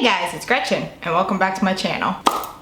Hey guys, it's Gretchen, and welcome back to my channel.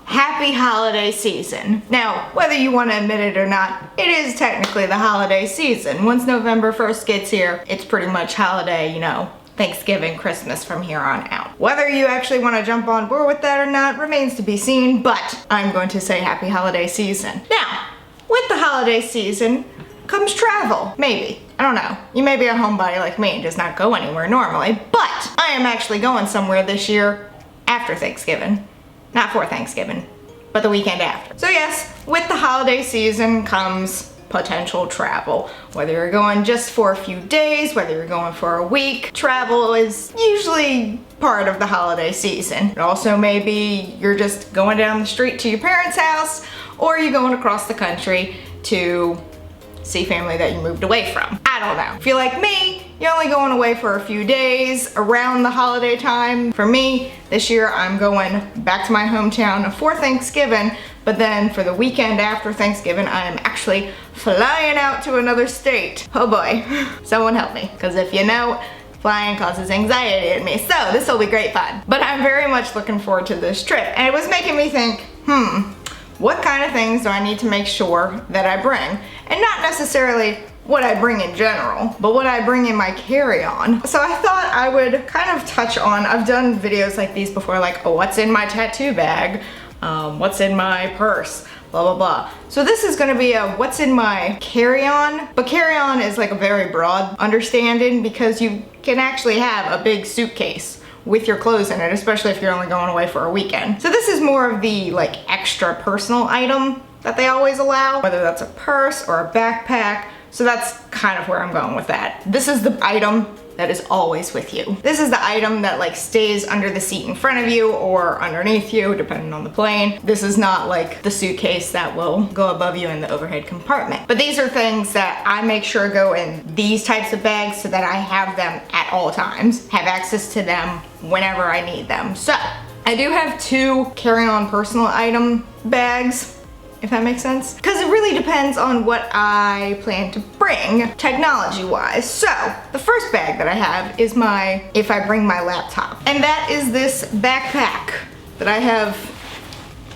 Happy holiday season. Now, whether you want to admit it or not, it is technically the holiday season. Once November 1st gets here, it's pretty much holiday, you know, Thanksgiving, Christmas from here on out. Whether you actually want to jump on board with that or not remains to be seen, but I'm going to say happy holiday season. Now, with the holiday season comes travel, maybe. I don't know. You may be a homebody like me and just not go anywhere normally, but I am actually going somewhere this year after Thanksgiving. Not for Thanksgiving, but the weekend after. So yes, with the holiday season comes potential travel. Whether you're going just for a few days, whether you're going for a week, travel is usually part of the holiday season. It also may be you're just going down the street to your parents' house, or you're going across the country to see family that you moved away from. I don't know. If you're like me, you're only going away for a few days around the holiday time. For me, this year I'm going back to my hometown for Thanksgiving, but then for the weekend after Thanksgiving, I am actually flying out to another state. Oh boy, someone help me. Because if you know, flying causes anxiety in me. So this will be great fun. But I'm very much looking forward to this trip. And it was making me think, what kind of things do I need to make sure that I bring? And not necessarily what I bring in general, but what I bring in my carry-on. So I thought I would kind of touch on, I've done videos like these before, like, oh, what's in my tattoo bag? What's in my purse? Blah, blah, blah. So this is gonna be a what's in my carry-on, but carry-on is like a very broad understanding because you can actually have a big suitcase with your clothes in it, especially if you're only going away for a weekend. So this is more of the like extra personal item that they always allow, whether that's a purse or a backpack. So that's kind of where I'm going with that. This is the item that is always with you. This is the item that like stays under the seat in front of you or underneath you, depending on the plane. This is not like the suitcase that will go above you in the overhead compartment. But these are things that I make sure go in these types of bags so that I have them at all times, have access to them whenever I need them. So I do have two carry-on personal item bags, if that makes sense. Because it really depends on what I plan to bring technology-wise. So the first bag that I have is if I bring my laptop. And that is this backpack that I have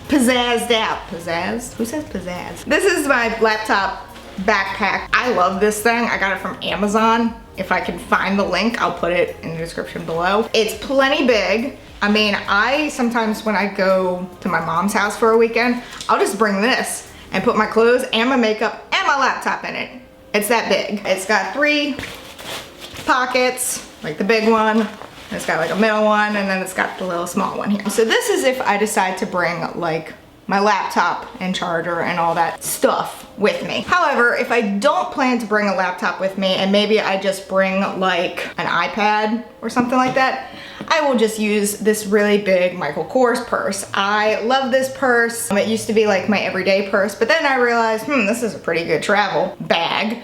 pizzazzed out. Pizzazz? Who says pizzazz? This is my laptop backpack. I love this thing. I got it from Amazon. If I can find the link, I'll put it in the description below. It's plenty big. I mean, I sometimes when I go to my mom's house for a weekend, I'll just bring this and put my clothes and my makeup and my laptop in it. It's that big. It's got 3 pockets, like the big one. It's got like a middle one, and then it's got the little small one here. So this is if I decide to bring like my laptop and charger and all that stuff with me. However, if I don't plan to bring a laptop with me and maybe I just bring like an iPad or something like that, I will just use this really big Michael Kors purse. I love this purse. It used to be like my everyday purse, but then I realized, this is a pretty good travel bag.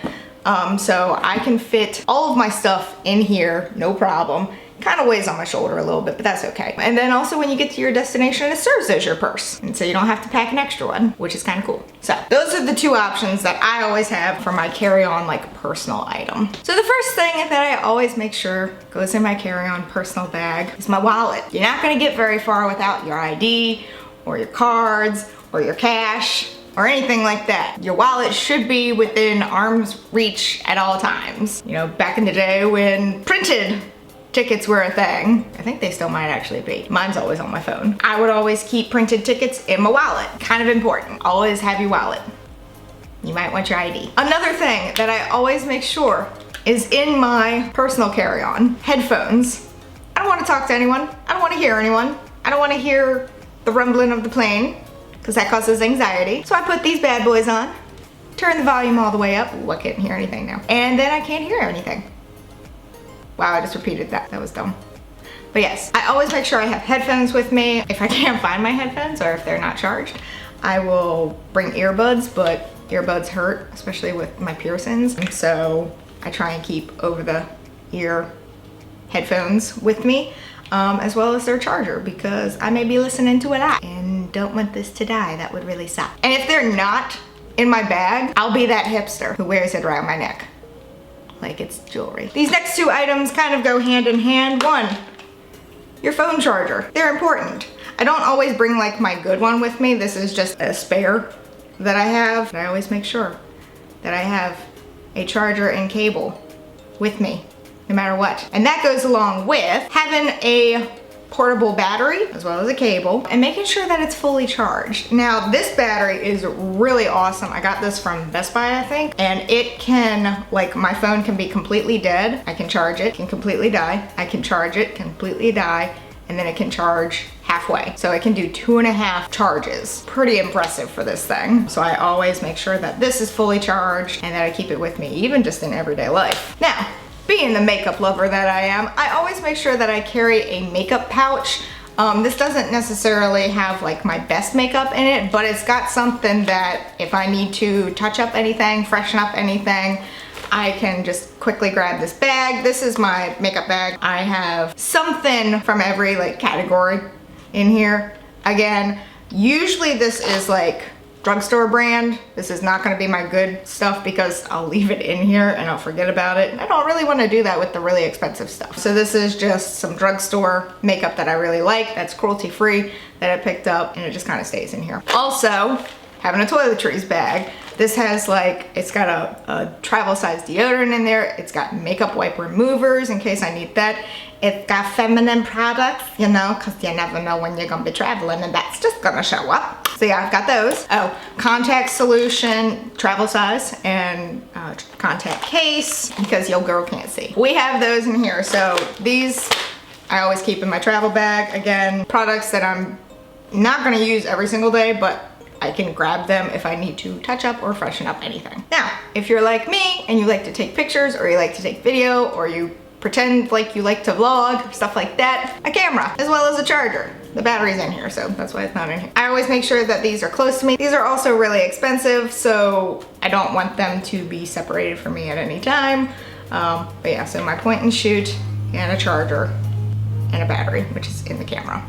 So I can fit all of my stuff in here, no problem. Kind of weighs on my shoulder a little bit, but that's okay. And then also when you get to your destination, it serves as your purse. And so you don't have to pack an extra one, which is kind of cool. So those are the 2 options that I always have for my carry-on like personal item. So the first thing that I always make sure goes in my carry-on personal bag is my wallet. You're not gonna get very far without your ID or your cards or your cash or anything like that. Your wallet should be within arm's reach at all times. You know, back in the day when printed tickets were a thing. I think they still might actually be. Mine's always on my phone. I would always keep printed tickets in my wallet. Kind of important. Always have your wallet. You might want your ID. Another thing that I always make sure is in my personal carry-on, headphones. I don't want to talk to anyone. I don't want to hear anyone. I don't want to hear the rumbling of the plane because that causes anxiety. So I put these bad boys on, turn the volume all the way up. Ooh, I can't hear anything now. And then I can't hear anything. Wow, I just repeated that. That was dumb. But yes, I always make sure I have headphones with me. If I can't find my headphones or if they're not charged, I will bring earbuds, but earbuds hurt, especially with my piercings. And so I try and keep over the ear headphones with me, as well as their charger, because I may be listening to a lot and don't want this to die. That would really suck. And if they're not in my bag, I'll be that hipster who wears it around my neck like it's jewelry. These next 2 items kind of go hand in hand. One, your phone charger. They're important. I don't always bring like my good one with me. This is just a spare that I have. I always make sure that I have a charger and cable with me, no matter what. And that goes along with having a portable battery as well as a cable and making sure that it's fully charged. Now this battery is really awesome. I got this from Best Buy, I think, and it can, like, my phone can be completely dead. I can charge it, can completely die. I can charge it, completely die, and then it can charge halfway. So it can do 2.5 charges. Pretty impressive for this thing. So I always make sure that this is fully charged and that I keep it with me, even just in everyday life. Now, being the makeup lover that I am, I always make sure that I carry a makeup pouch. This doesn't necessarily have like my best makeup in it, but it's got something that if I need to touch up anything, freshen up anything, I can just quickly grab this bag. This is my makeup bag. I have something from every like category in here. Again, usually this is like drugstore brand. This is not gonna be my good stuff because I'll leave it in here and I'll forget about it. I don't really wanna do that with the really expensive stuff. So this is just some drugstore makeup that I really like, that's cruelty-free, that I picked up, and it just kind of stays in here. Also, having a toiletries bag. This has like, it's got a travel size deodorant in there. It's got makeup wipe removers in case I need that. It's got feminine products, you know, cause you never know when you're gonna be traveling and that's just gonna show up. So yeah, I've got those. Oh, contact solution, travel size, and contact case, because your girl can't see. We have those in here. So these I always keep in my travel bag. Again, products that I'm not gonna use every single day, but I can grab them if I need to touch up or freshen up anything. Now, if you're like me and you like to take pictures or you like to take video or you pretend like you like to vlog, stuff like that, a camera as well as a charger. The battery's in here, so that's why it's not in here. I always make sure that these are close to me. These are also really expensive, so I don't want them to be separated from me at any time. But yeah, so my point and shoot and a charger and a battery, which is in the camera.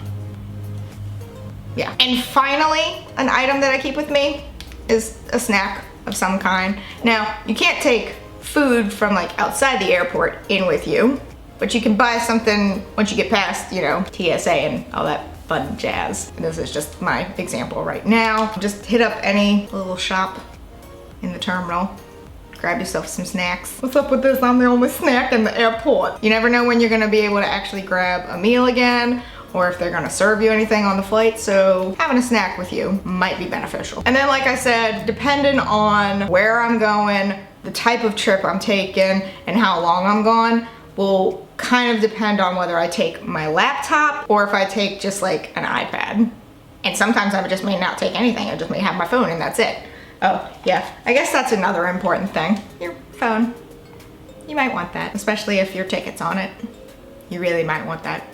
Yeah. And finally, an item that I keep with me is a snack of some kind. Now, you can't take food from like outside the airport in with you, but you can buy something once you get past, you know, TSA and all that fun jazz. And this is just my example right now. Just hit up any little shop in the terminal, grab yourself some snacks. What's up with this? I'm the only snack in the airport. You never know when you're gonna be able to actually grab a meal again, or if they're gonna serve you anything on the flight, so having a snack with you might be beneficial. And then like I said, depending on where I'm going, the type of trip I'm taking, and how long I'm gone will kind of depend on whether I take my laptop or if I take just like an iPad. And sometimes I just may not take anything, I just may have my phone and that's it. Oh yeah, I guess that's another important thing. Your phone, you might want that, especially if your ticket's on it. You really might want that.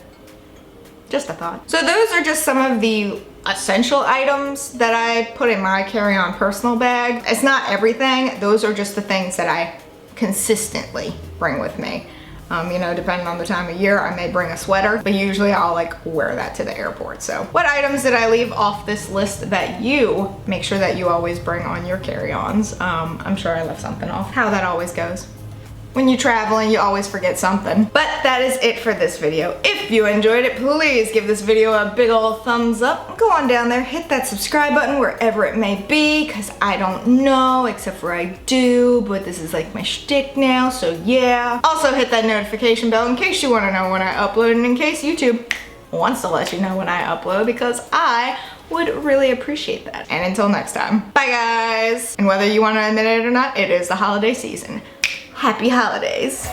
Just a thought. So those are just some of the essential items that I put in my carry-on personal bag. It's not everything. Those are just the things that I consistently bring with me. You know, depending on the time of year, I may bring a sweater, but usually I'll like wear that to the airport. So what items did I leave off this list that you make sure that you always bring on your carry-ons? I'm sure I left something off. How that always goes. When you're traveling, you always forget something. But that is it for this video. If you enjoyed it, please give this video a big old thumbs up. Go on down there, hit that subscribe button wherever it may be, because I don't know, except for I do, but this is like my shtick now, so yeah. Also hit that notification bell in case you want to know when I upload, and in case YouTube wants to let you know when I upload, because I would really appreciate that. And until next time, bye guys! And whether you want to admit it or not, it is the holiday season. Happy holidays.